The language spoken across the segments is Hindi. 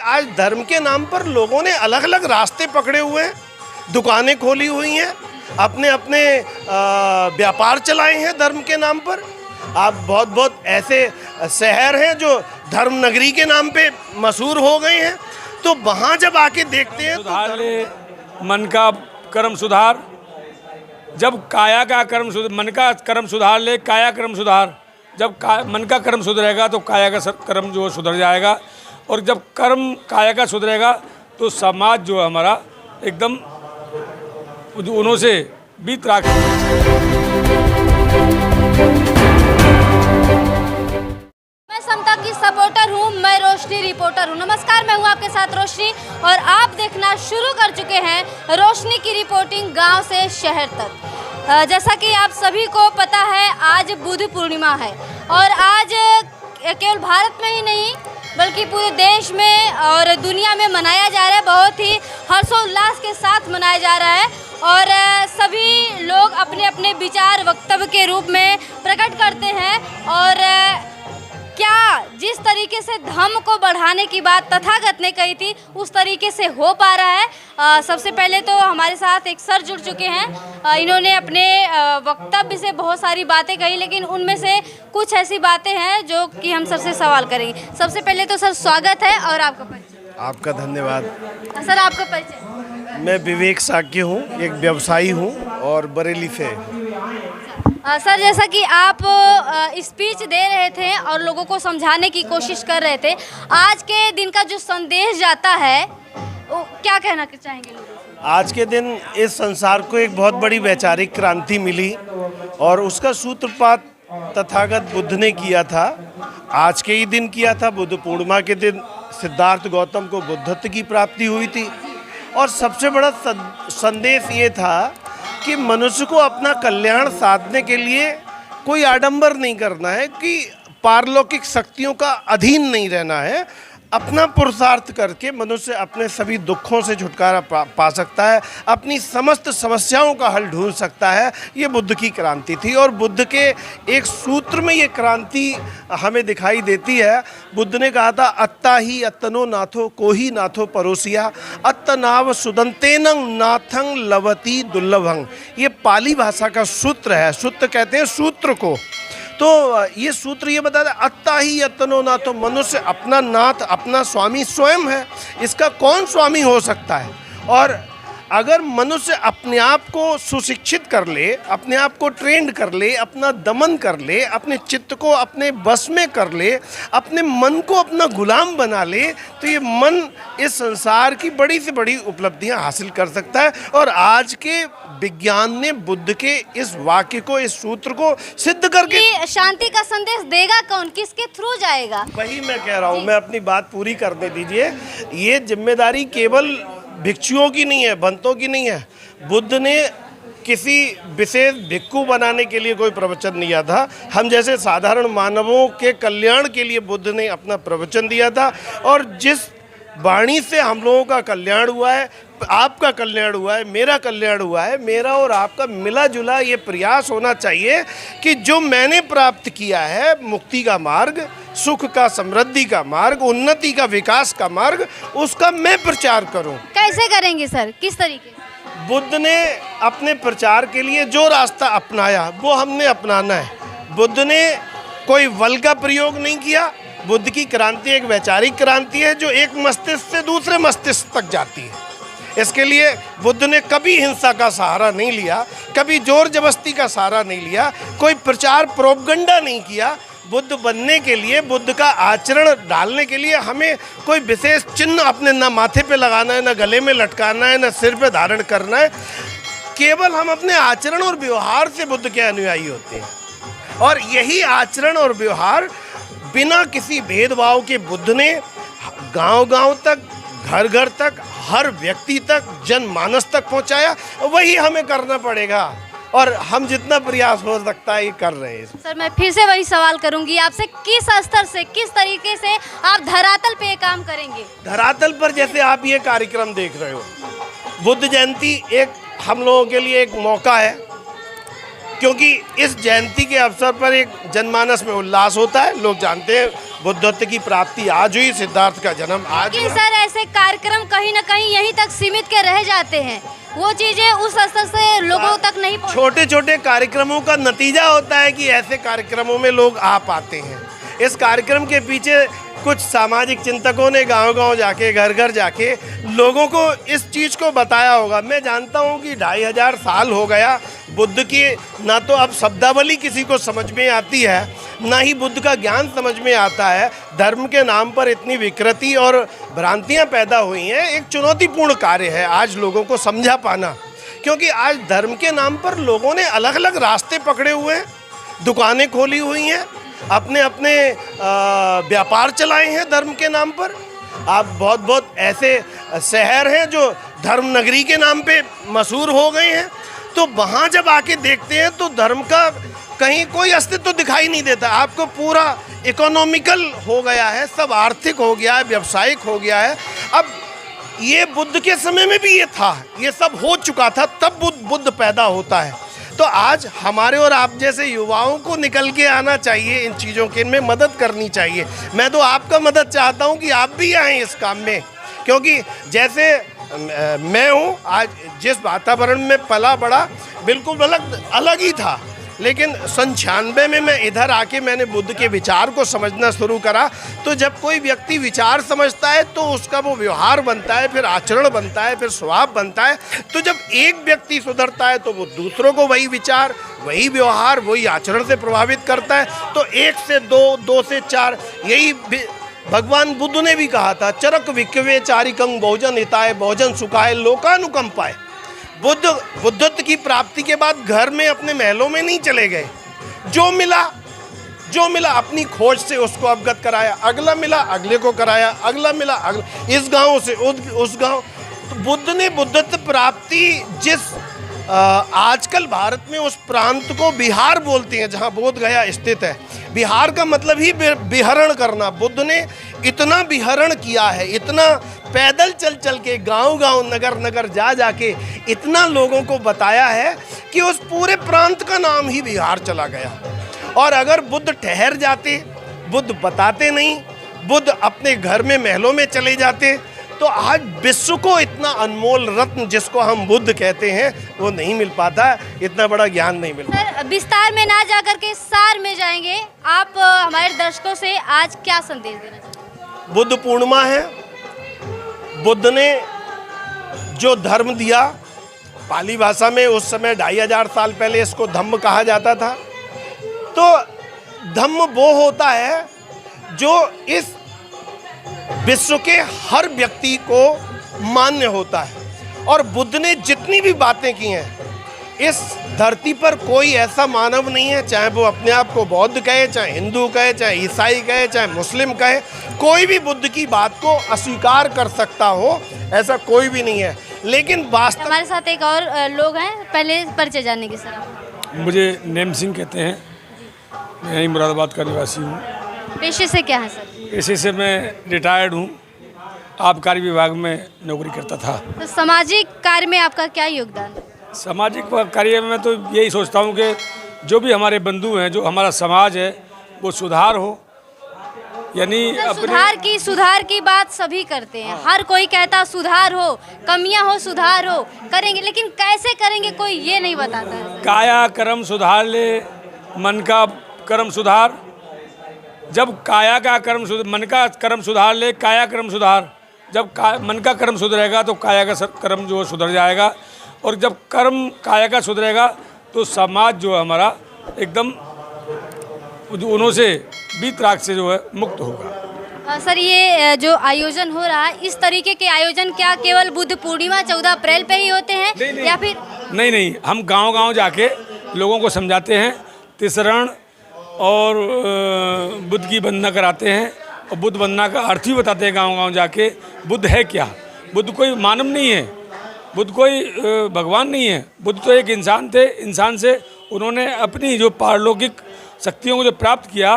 आज धर्म के नाम पर लोगों ने अलग अलग रास्ते पकड़े हुए हैं, दुकानें खोली हुई हैं, अपने अपने व्यापार चलाए हैं धर्म के नाम पर। आप बहुत बहुत ऐसे शहर हैं जो धर्म नगरी के नाम पे मशहूर हो गए हैं, तो वहाँ जब आके देखते हैं सुधार ले मन का कर्म सुधार, जब काया का कर्म मन का कर्म सुधार ले काया कर्म सुधार। जब मन का कर्म सुधरेगा तो काया का कर्म जो सुधर जाएगा, और जब कर्म काया का सुधरेगा तो समाज जो है हमारा एकदम उन्हों से बीत रहा। मैं समता की सपोर्टर हूँ, मैं रोशनी रिपोर्टर हूँ। नमस्कार, मैं हूँ आपके साथ रोशनी और आप देखना शुरू कर चुके हैं रोशनी की रिपोर्टिंग गांव से शहर तक। जैसा कि आप सभी को पता है, आज बुद्ध पूर्णिमा है और आज केवल भारत में ही नहीं बल्कि पूरे देश में और दुनिया में मनाया जा रहा है। बहुत ही हर्षोल्लास के साथ मनाया जा रहा है और सभी लोग अपने अपने विचार वक्तव्य के रूप में प्रकट करते हैं। और क्या जिस तरीके से धर्म को बढ़ाने की बात तथागत ने कही थी उस तरीके से हो पा रहा है। सबसे पहले तो हमारे साथ एक सर जुड़ चुके हैं। इन्होंने अपने वक्तव्य से बहुत सारी बातें कही, लेकिन उनमें से कुछ ऐसी बातें हैं जो कि हम सर से सवाल करेंगे। सबसे पहले तो सर स्वागत है और आपका परिचय। आपका धन्यवाद। सर आपका परिचय। मैं विवेक साक्य हूँ, एक व्यवसायी हूँ और बरेली से। सर, जैसा कि आप स्पीच दे रहे थे और लोगों को समझाने की कोशिश कर रहे थे, आज के दिन का जो संदेश जाता है वो क्या कहना चाहेंगे लोगों से? आज के दिन इस संसार को एक बहुत बड़ी वैचारिक क्रांति मिली और उसका सूत्रपात तथागत बुद्ध ने किया था। आज के ही दिन किया था, बुद्ध पूर्णिमा के दिन सिद्धार्थ गौतम को बुद्धत्व की प्राप्ति हुई थी। और सबसे बड़ा संदेश ये था कि मनुष्य को अपना कल्याण साधने के लिए कोई आडंबर नहीं करना है, कि पारलौकिक शक्तियों का अधीन नहीं रहना है। अपना पुरुषार्थ करके मनुष्य अपने सभी दुखों से छुटकारा पा सकता है, अपनी समस्त समस्याओं का हल ढूंढ सकता है। ये बुद्ध की क्रांति थी और बुद्ध के एक सूत्र में ये क्रांति हमें दिखाई देती है। बुद्ध ने कहा था, अत्ता ही अत्तनो नाथो को ही नाथो परोसिया, अत्तनाव सुदंतेनं नाथं लवती दुर्लभं। ये पाली भाषा का सूत्र है। सूत्र कहते हैं सूत्र को। तो ये सूत्र ये बताता है, अत्ता ही अत्तनो नाथो, मनुष्य अपना नाथ अपना स्वामी स्वयं है। इसका कौन स्वामी हो सकता है? और अगर मनुष्य अपने आप को सुशिक्षित कर ले, अपने आप को ट्रेंड कर ले, अपना दमन कर ले, अपने चित्त को अपने बस में कर ले, अपने मन को अपना गुलाम बना ले, तो ये मन इस संसार की बड़ी से बड़ी उपलब्धियां हासिल कर सकता है। और आज के विज्ञान ने बुद्ध के इस वाक्य को, इस सूत्र को सिद्ध करके शांति का संदेश देगा कौन, किसके थ्रू जाएगा? वही मैं कह रहा हूँ, मैं अपनी बात पूरी करने दीजिए। ये जिम्मेदारी केवल भिक्षुओं की नहीं है, भंतों की नहीं है। बुद्ध ने किसी विशेष भिक्षु बनाने के लिए कोई प्रवचन नहीं दिया था। हम जैसे साधारण मानवों के कल्याण के लिए बुद्ध ने अपना प्रवचन दिया था। और जिस वाणी से हम लोगों का कल्याण हुआ है, आपका कल्याण हुआ है, मेरा कल्याण हुआ है, मेरा और आपका मिला जुला ये प्रयास होना चाहिए कि जो मैंने प्राप्त किया है, मुक्ति का मार्ग, सुख का, समृद्धि का मार्ग, उन्नति का, विकास का मार्ग, उसका मैं प्रचार करूं। कैसे करेंगे सर, किस तरीके? बुद्ध ने अपने प्रचार के लिए जो रास्ता अपनाया वो हमने अपनाना है। बुद्ध ने कोई बल का प्रयोग नहीं किया। बुद्ध की क्रांति एक वैचारिक क्रांति है जो एक मस्तिष्क से दूसरे मस्तिष्क तक जाती है। इसके लिए बुद्ध ने कभी हिंसा का सहारा नहीं लिया, कभी जोर जबरदस्ती का सहारा नहीं लिया, कोई प्रचार प्रोपगंडा नहीं किया। बुद्ध बनने के लिए, बुद्ध का आचरण डालने के लिए हमें कोई विशेष चिन्ह अपने ना माथे पे लगाना है, ना गले में लटकाना है, ना सिर पे धारण करना है। केवल हम अपने आचरण और व्यवहार से बुद्ध के अनुयायी होते हैं। और यही आचरण और व्यवहार बिना किसी भेदभाव के बुद्ध ने गांव-गांव तक, घर-घर तक, हर व्यक्ति तक, जनमानस तक पहुंचाया। वही हमें करना पड़ेगा और हम जितना प्रयास हो सकता है ये कर रहे हैं। सर, मैं फिर से वही सवाल करूंगी आपसे, किस स्तर से, किस तरीके से आप धरातल पे ये काम करेंगे? धरातल पर जैसे आप ये कार्यक्रम देख रहे हो, बुद्ध जयंती एक हम लोगों के लिए एक मौका है, क्योंकि इस जयंती के अवसर पर एक जनमानस में उल्लास होता है। लोग जानते हैं बुद्धत्व की प्राप्ति आज हुई, सिद्धार्थ का जन्म आज लेकिन हुआ। सर ऐसे कार्यक्रम कहीं ना कहीं यहीं तक सीमित के रह जाते हैं, वो चीजें उस स्तर से लोगों तक नहीं पहुंच। छोटे छोटे कार्यक्रमों का नतीजा होता है कि ऐसे कार्यक्रमों में लोग आ पाते हैं। इस कार्यक्रम के पीछे कुछ सामाजिक चिंतकों ने गांव-गांव जाके, घर घर जाके लोगों को इस चीज़ को बताया होगा। मैं जानता हूं कि 2500 साल हो गया बुद्ध की, ना तो अब शब्दावली किसी को समझ में आती है, ना ही बुद्ध का ज्ञान समझ में आता है। धर्म के नाम पर इतनी विकृति और भ्रांतियां पैदा हुई हैं। एक चुनौतीपूर्ण कार्य है आज लोगों को समझा पाना, क्योंकि आज धर्म के नाम पर लोगों ने अलग अलग रास्ते पकड़े हुए हैं, दुकानें खोली हुई हैं, अपने अपने व्यापार चलाए हैं धर्म के नाम पर। आप बहुत बहुत ऐसे शहर हैं जो धर्म नगरी के नाम पे मशहूर हो गए हैं, तो वहाँ जब आके देखते हैं तो धर्म का कहीं कोई अस्तित्व तो दिखाई नहीं देता। आपको पूरा इकोनॉमिकल हो गया है, सब आर्थिक हो गया है, व्यावसायिक हो गया है। अब ये बुद्ध के समय में भी ये था, ये सब हो चुका था, तब बुद्ध पैदा होता है। तो आज हमारे और आप जैसे युवाओं को निकल के आना चाहिए, इन चीज़ों के इनमें मदद करनी चाहिए। मैं तो आपका मदद चाहता हूं कि आप भी आएँ इस काम में, क्योंकि जैसे मैं हूं, आज जिस वातावरण में पला बड़ा बिल्कुल अलग ही था, लेकिन 96 में मैं इधर आके मैंने बुद्ध के विचार को समझना शुरू करा। तो जब कोई व्यक्ति विचार समझता है तो उसका वो व्यवहार बनता है, फिर आचरण बनता है, फिर स्वभाव बनता है। तो जब एक व्यक्ति सुधरता है तो वो दूसरों को वही विचार, वही व्यवहार, वही आचरण से प्रभावित करता है। तो 1 से 2, 2 से 4, यही भगवान बुद्ध ने भी कहा था, चरक विकवे चारिकं बहुजन हिताय बहुजन सुखाय लोकानुकंपाय। बुद्धत्व की प्राप्ति के बाद घर में अपने महलों में नहीं चले गए, जो मिला अपनी खोज से उसको अवगत कराया, अगला मिला अगले को कराया, अगला मिला अगला, इस गांव से उस गांव। तो बुद्ध ने बुद्धत्व प्राप्ति जिस आजकल भारत में उस प्रांत को बिहार बोलते हैं जहां बोध गया स्थित है। बिहार का मतलब ही विहरण करना। बुद्ध ने इतना विहरण किया है, इतना पैदल चल के गांव-गांव, नगर जा जाके इतना लोगों को बताया है कि उस पूरे प्रांत का नाम ही बिहार चला गया। और अगर बुद्ध ठहर जाते, बुद्ध बताते नहीं, बुद्ध अपने घर में महलों में चले जाते, तो आज विश्व को इतना अनमोल रत्न जिसको हम बुद्ध कहते हैं वो नहीं मिल पाता, इतना बड़ा ज्ञान नहीं मिल पाता। सर विस्तार में ना जाकर के सार में जाएंगे, आप हमारे दर्शकों से आज क्या संदेश देना चाहते? बुद्ध पूर्णिमा है। बुद्ध ने जो धर्म दिया, पाली भाषा में उस समय 2500 साल पहले इसको धम्म कहा जाता था। तो धम्म वो होता है जो इस विश्व के हर व्यक्ति को मान्य होता है। और बुद्ध ने जितनी भी बातें की हैं, इस धरती पर कोई ऐसा मानव नहीं है, चाहे वो अपने आप को बौद्ध कहे, चाहे हिंदू कहे, चाहे ईसाई कहे, चाहे मुस्लिम कहे, कोई भी बुद्ध की बात को अस्वीकार कर सकता हो, ऐसा कोई भी नहीं है। लेकिन वास्तव हमारे साथ एक और लोग हैं, पहले परिचय जानने की सर। मुझे नेम सिंह कहते हैं, मैं यहीं मुरादाबाद का निवासी हूँ। पेशे से क्या है सर? पेशे से मैं रिटायर्ड हूँ, आबकारी विभाग में नौकरी करता था। तो सामाजिक कार्य में आपका क्या योगदान है? सामाजिक कार्य में मैं तो यही सोचता हूँ कि जो भी हमारे बंधु हैं, जो हमारा समाज है, वो सुधार हो, यानी अपने सुधार की बात सभी करते हैं। हर कोई कहता सुधार हो, कमियां हो, सुधार हो, करेंगे, लेकिन कैसे करेंगे कोई ये नहीं बताता है। काया कर्म सुधार ले, मन का कर्म सुधार। जब काया का कर्म मन का कर्म सुधार ले, काया कर्म सुधार। जब मन का कर्म सुधरेगा तो काया का कर्म जो सुधर जाएगा, और जब कर्म काया का सुधरेगा तो समाज जो है हमारा एकदम उन्हों से बीतराग से जो है मुक्त होगा। सर ये जो आयोजन हो रहा है, इस तरीके के आयोजन क्या केवल बुद्ध पूर्णिमा 14 अप्रैल पे ही होते हैं? नहीं, या फिर नहीं, हम गांव-गांव जाके लोगों को समझाते हैं, तिसरण और बुद्ध की वंदना कराते हैं, और बुद्ध वंदना का अर्थ भी बताते हैं गांव-गांव जाके। बुद्ध है क्या? बुद्ध कोई मानव नहीं है, बुद्ध कोई भगवान नहीं है। बुद्ध तो एक इंसान थे। इंसान से उन्होंने अपनी जो पारलौकिक शक्तियों को जो प्राप्त किया,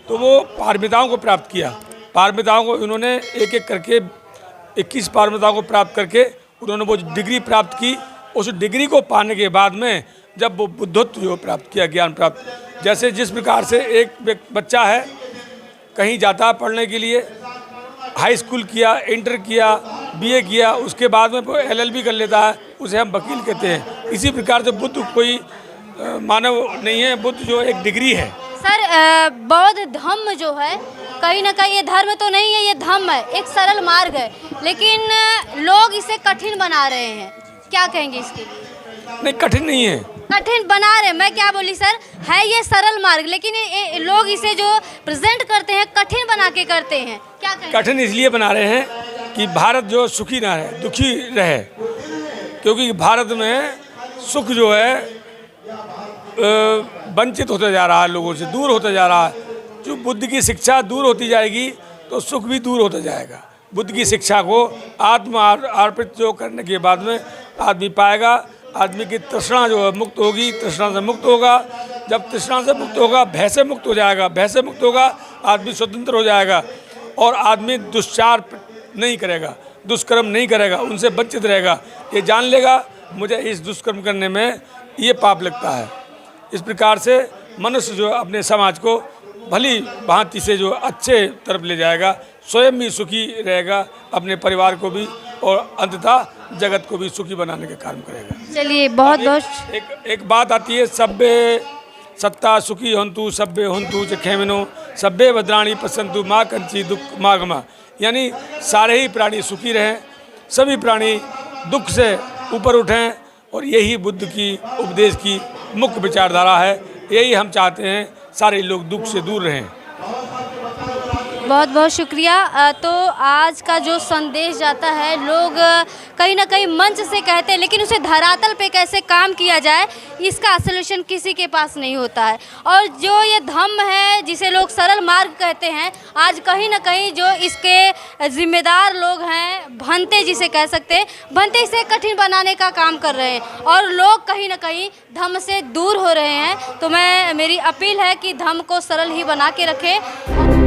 तो वो पारमिताओं को प्राप्त किया। पारमिताओं को उन्होंने एक एक करके 21 पारमिताओं को प्राप्त करके उन्होंने वो डिग्री प्राप्त की। उस डिग्री को पाने के बाद में जब वो बुद्धत्व जो प्राप्त किया, ज्ञान प्राप्त, जैसे जिस प्रकार से एक बच्चा है, कहीं जाता है पढ़ने के लिए, हाई स्कूल किया, इंटर किया, बीए किया, उसके बाद में वो LLB कर लेता है, उसे हम वकील कहते हैं। इसी प्रकार से बुद्ध कोई मानव नहीं है, बुद्ध जो एक डिग्री है। सर बौद्ध धम्म जो है कहीं ना कहीं ये धर्म तो नहीं है, ये धम्म है, एक सरल मार्ग है, लेकिन लोग इसे कठिन बना रहे हैं, क्या कहेंगे इसके लिए? नहीं, कठिन नहीं है। कठिन बना रहे, मैं क्या बोली सर, है ये सरल मार्ग, लेकिन लोग इसे जो प्रेजेंट करते हैं कठिन बना के करते हैं, क्या कहेंगे? कठिन इसलिए बना रहे हैं कि भारत जो सुखी ना रहे, दुखी रहे, क्योंकि भारत में सुख जो है वंचित होता जा रहा है, लोगों से दूर होता जा रहा है। जो बुद्ध की शिक्षा दूर होती जाएगी तो सुख भी दूर होता जाएगा। बुद्ध की शिक्षा को आत्म अर्पित जो करने के बाद में आदमी पाएगा, आदमी की तृष्णा जो है मुक्त होगी, तृष्णा से मुक्त होगा। जब तृष्णा से मुक्त होगा, भय से मुक्त हो जाएगा, भय से मुक्त होगा, आदमी स्वतंत्र हो जाएगा और आदमी दुष्चार नहीं करेगा, दुष्कर्म नहीं करेगा, उनसे वंचित रहेगा। ये जान लेगा मुझे इस दुष्कर्म करने में ये पाप लगता है। इस प्रकार से मनुष्य जो अपने समाज को भली भांति से जो अच्छे तरफ ले जाएगा, स्वयं भी सुखी रहेगा, अपने परिवार को भी और अंततः जगत को भी सुखी बनाने का काम करेगा। चलिए बहुत बहुत एक बात आती है, सभ्य सत्ता सुखी हंतु सभ्य हंतु च खेमिनो सभ्य भद्राणी पसंतु माँ कंची दुख मागमा, यानी सारे ही प्राणी सुखी रहें, सभी प्राणी दुख से ऊपर उठें, और यही बुद्ध की उपदेश की मुख्य विचारधारा है। यही हम चाहते हैं, सारे लोग दुख से दूर रहें। बहुत बहुत शुक्रिया। तो आज का जो संदेश जाता है, लोग कहीं ना कहीं मंच से कहते हैं, लेकिन उसे धरातल पे कैसे काम किया जाए इसका सोल्यूशन किसी के पास नहीं होता है। और जो ये धम्म है जिसे लोग सरल मार्ग कहते हैं, आज कहीं ना कहीं जो इसके जिम्मेदार लोग हैं, भंते जिसे कह सकते हैं, भंते इसे कठिन बनाने का काम कर रहे हैं और लोग कहीं ना कहीं धम्म से दूर हो रहे हैं। तो मेरी अपील है कि धम्म को सरल ही बना के रखें।